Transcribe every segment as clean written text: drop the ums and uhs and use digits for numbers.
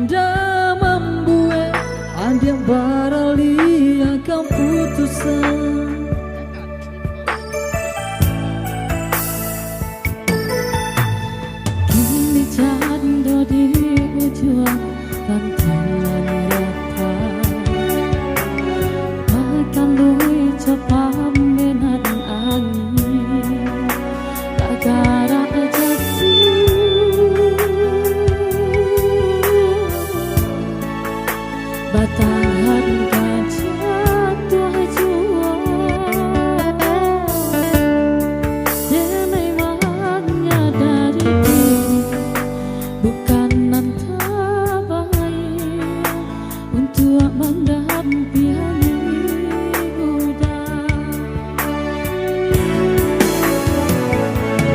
indah membuat ada barali akan putusan. Kini cando di ujung rantangan rata, makan lui cepat menan angin tak gara batangan kaca tua jua denai maknya dari diri bukan antara baik untuk mendampingi muda.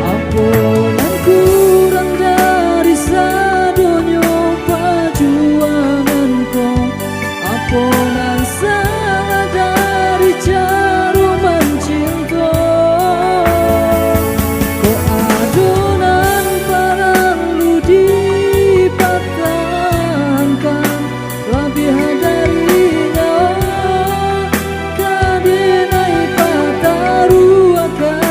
Apunan kurang dari sadonyo perjuanganku, apunan salah dari jarum mencinta. Kau adonan barang lu dipatahkan, lebih dari nyawa kadinai pataruakan.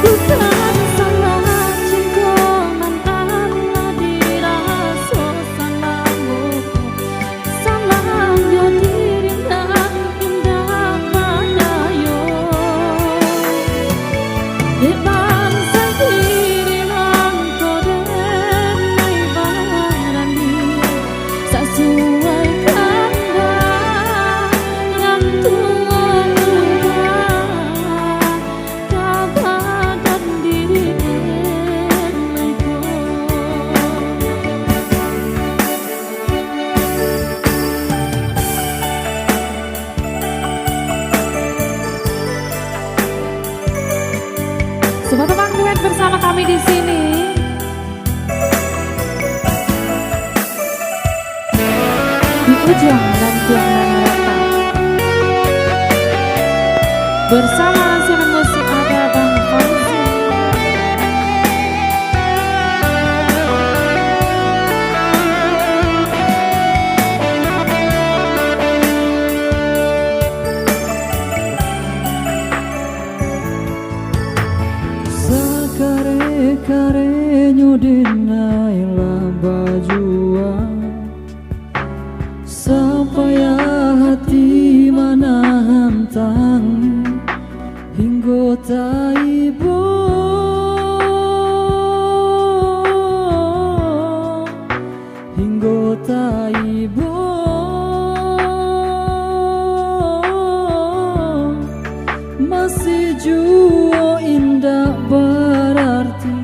Bukan salah cinta mantan dirasa salahmu, salah yo diri dan indah padayo. Di bangsa diri langko denai barani sesuai kanda yang tua muda kabadan diri denaiku. Semua teman duet bersama kami di sini. Di ujung dan tiang rata. Bersama aransemen musik ada Bang Fauzi. Sakare-karenyo dinailah bajuan, sampai hati manahan tang hingga taibo, hingga taibo. Masih jua indah berarti,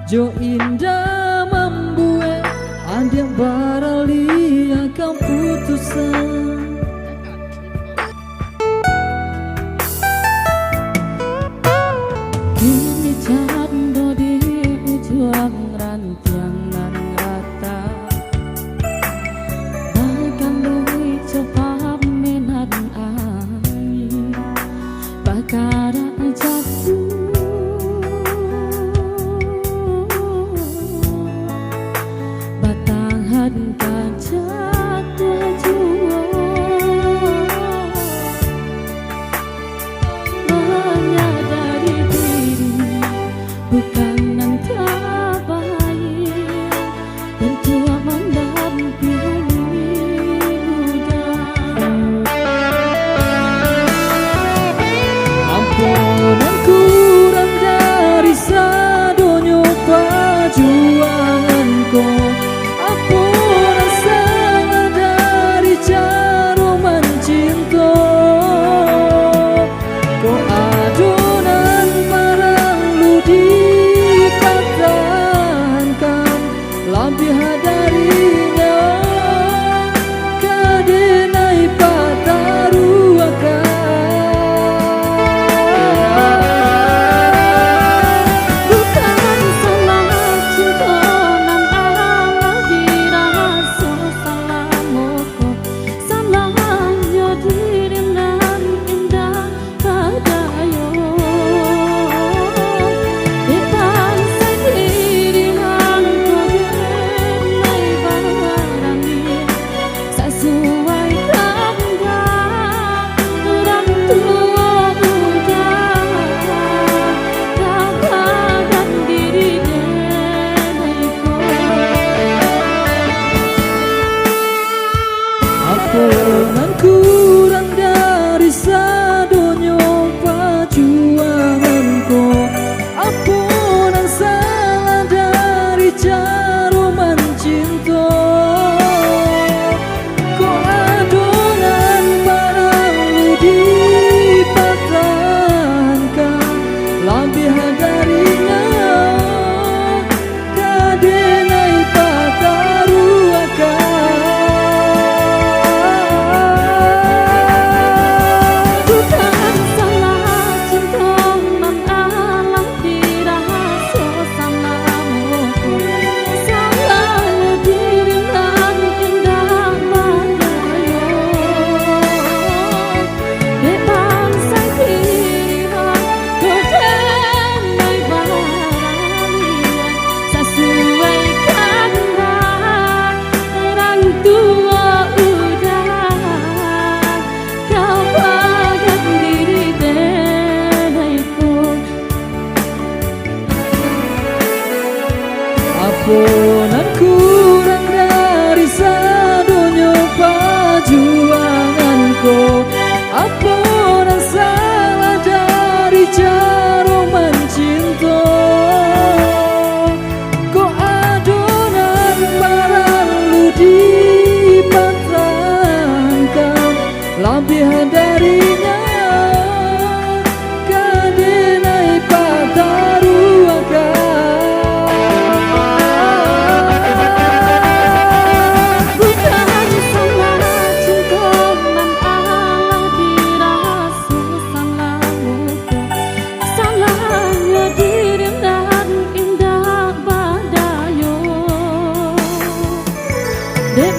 jo indah membuat ada barali akan putusan. Kini cando di ujung rantiangan rata, bahkan lui cepat menan angin bakara jatuh. Batangan kaca tua jua Ampunan kurang dari sadonyo perjuanganku, ampunan salah dari cara mencinta. Kok adonan perlu dipertahankan, lebih darinya kadenai pataruakan. Dek